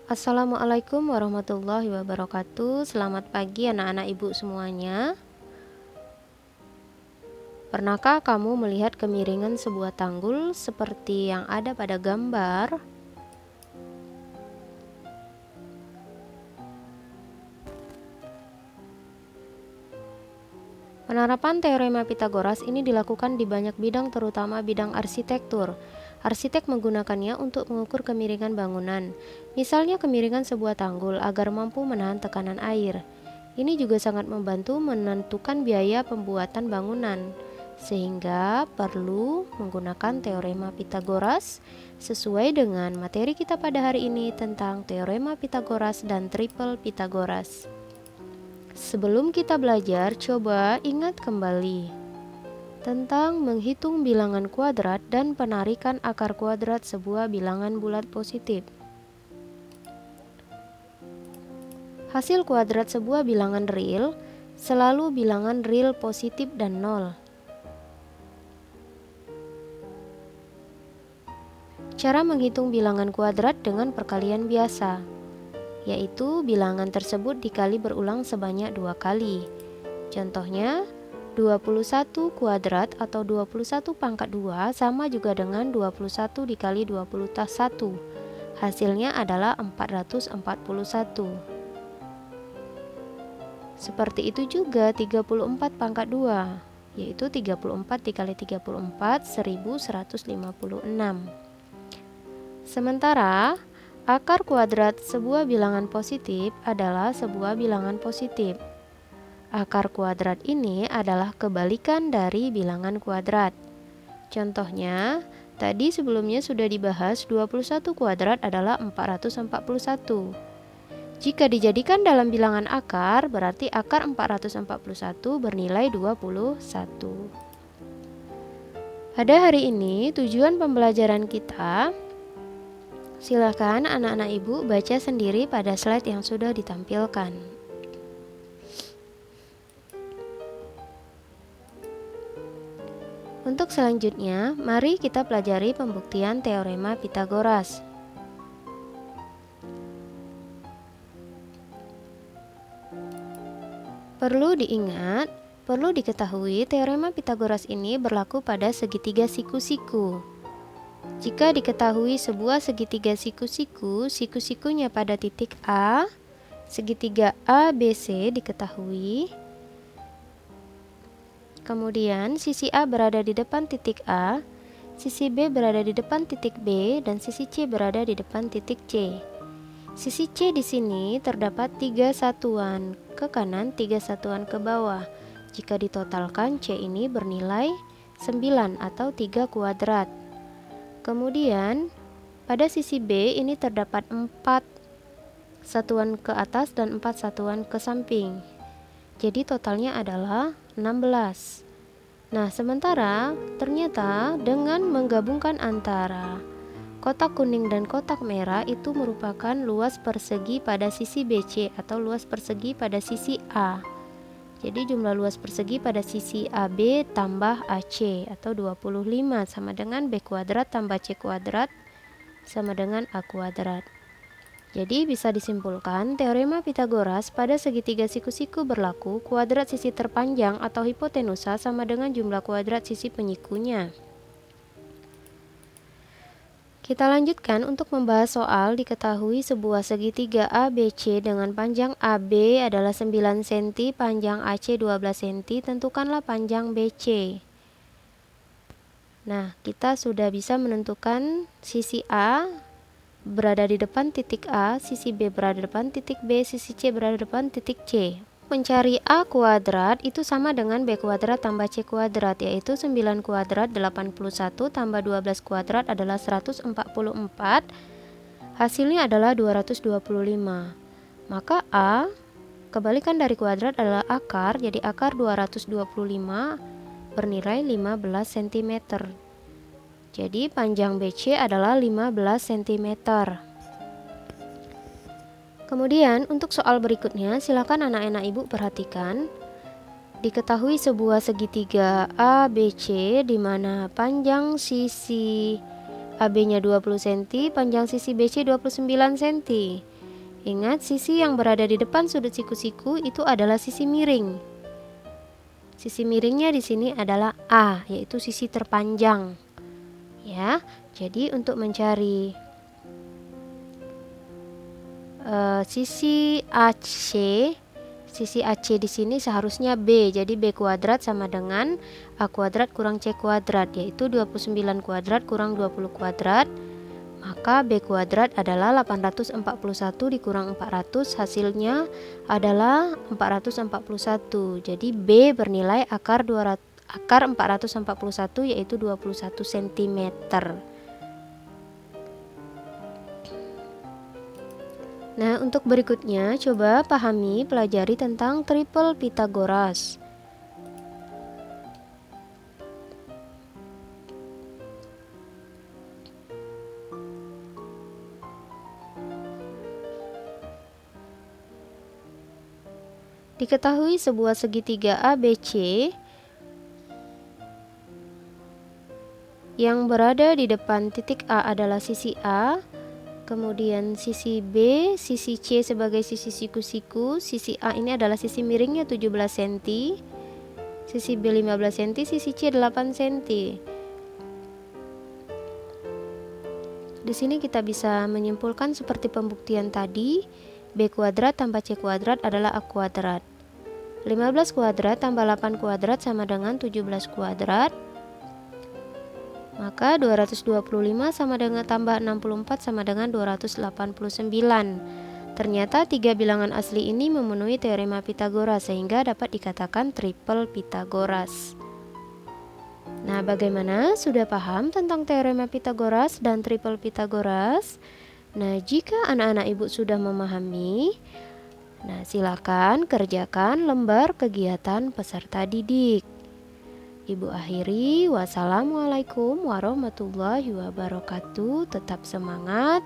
Assalamualaikum warahmatullahi wabarakatuh. Selamat pagi anak-anak ibu semuanya. Pernahkah kamu melihat kemiringan sebuah tanggul seperti yang ada pada gambar? Penerapan teorema Pitagoras ini dilakukan di banyak bidang, terutama bidang arsitektur. Arsitek menggunakannya untuk mengukur kemiringan bangunan, misalnya kemiringan sebuah tanggul agar mampu menahan tekanan air. Ini juga sangat membantu menentukan biaya pembuatan bangunan, sehingga perlu menggunakan teorema Pitagoras sesuai dengan materi kita pada hari ini tentang teorema Pitagoras dan triple Pitagoras. Sebelum kita belajar, coba ingat kembali tentang menghitung bilangan kuadrat dan penarikan akar kuadrat sebuah bilangan bulat positif. Hasil kuadrat sebuah bilangan real selalu bilangan real positif dan nol. Cara menghitung bilangan kuadrat dengan perkalian biasa, yaitu bilangan tersebut dikali berulang sebanyak 2 kali. Contohnya, 21 kuadrat atau 21 pangkat 2 sama juga dengan 21 dikali 21. Hasilnya adalah 441. Seperti itu juga 34 pangkat 2, yaitu 34 dikali 34, 1156. Sementara akar kuadrat sebuah bilangan positif adalah sebuah bilangan positif. Akar kuadrat ini adalah kebalikan dari bilangan kuadrat. Contohnya, tadi sebelumnya sudah dibahas 21 kuadrat adalah 441. Jika dijadikan dalam bilangan akar, berarti akar 441 bernilai 21. Pada hari ini, tujuan pembelajaran kita, silakan anak-anak ibu baca sendiri pada slide yang sudah ditampilkan. Untuk selanjutnya, mari kita pelajari pembuktian teorema Pitagoras. Perlu diingat, perlu diketahui teorema Pitagoras ini berlaku pada segitiga siku-siku. Jika diketahui sebuah segitiga siku-siku, siku-sikunya pada titik A, segitiga ABC diketahui. Kemudian sisi A berada di depan titik A, sisi B berada di depan titik B, dan sisi C berada di depan titik C. Sisi C di sini terdapat 3 satuan ke kanan, 3 satuan ke bawah. Jika ditotalkan, C ini bernilai 9 atau 3 kuadrat. Kemudian pada sisi B ini terdapat 4 satuan ke atas dan 4 satuan ke samping. Jadi totalnya adalah 16. Nah, sementara ternyata dengan menggabungkan antara kotak kuning dan kotak merah itu merupakan luas persegi pada sisi BC atau luas persegi pada sisi A. Jadi jumlah luas persegi pada sisi AB tambah AC atau 25 sama dengan B kuadrat tambah C kuadrat sama dengan A kuadrat. Jadi bisa disimpulkan teorema Pitagoras pada segitiga siku-siku berlaku kuadrat sisi terpanjang atau hipotenusa sama dengan jumlah kuadrat sisi penyikunya. Kita lanjutkan untuk membahas soal diketahui sebuah segitiga ABC dengan panjang AB adalah 9 cm, panjang AC 12 cm, tentukanlah panjang BC. Nah, kita sudah bisa menentukan sisi A berada di depan titik A, sisi B berada di depan titik B, sisi C berada di depan titik C. Mencari A kuadrat itu sama dengan B kuadrat tambah C kuadrat, yaitu 9 kuadrat 81 tambah 12 kuadrat adalah 144. Hasilnya adalah 225. Maka A, kebalikan dari kuadrat adalah akar, jadi akar 225 bernilai 15 cm. Jadi panjang BC adalah 15 cm. Kemudian untuk soal berikutnya, silakan anak-anak ibu perhatikan. Diketahui sebuah segitiga ABC di mana panjang sisi AB-nya 20 cm, panjang sisi BC 29 cm. Ingat, sisi yang berada di depan sudut siku-siku itu adalah sisi miring. Sisi miringnya di sini adalah A, yaitu sisi terpanjang. Ya, jadi untuk mencari sisi AC di sini seharusnya B. Jadi B kuadrat sama dengan A kuadrat kurang C kuadrat, yaitu 29 kuadrat kurang 20 kuadrat. Maka B kuadrat adalah 841 dikurang 400, hasilnya adalah 441. Jadi B bernilai akar 441 yaitu 21 cm. Nah, untuk berikutnya coba pahami, pelajari tentang triple Pythagoras. Diketahui sebuah segitiga ABC yang berada di depan titik A adalah sisi A, kemudian sisi B, sisi C sebagai sisi siku-siku, sisi A ini adalah sisi miringnya 17 cm, sisi B 15 cm, sisi C 8 cm. Di sini kita bisa menyimpulkan seperti pembuktian tadi, B kuadrat tambah C kuadrat adalah A kuadrat. 15 kuadrat tambah 8 kuadrat sama dengan 17 kuadrat. Maka 225 sama dengan tambah 64 sama dengan 289. Ternyata tiga bilangan asli ini memenuhi teorema Pythagoras sehingga dapat dikatakan triple Pythagoras. Nah, bagaimana? Sudah paham tentang teorema Pythagoras dan triple Pythagoras? Nah, jika anak-anak ibu sudah memahami, nah silakan kerjakan lembar kegiatan peserta didik. Ibu akhiri, wassalamualaikum warahmatullahi wabarakatuh. Tetap semangat.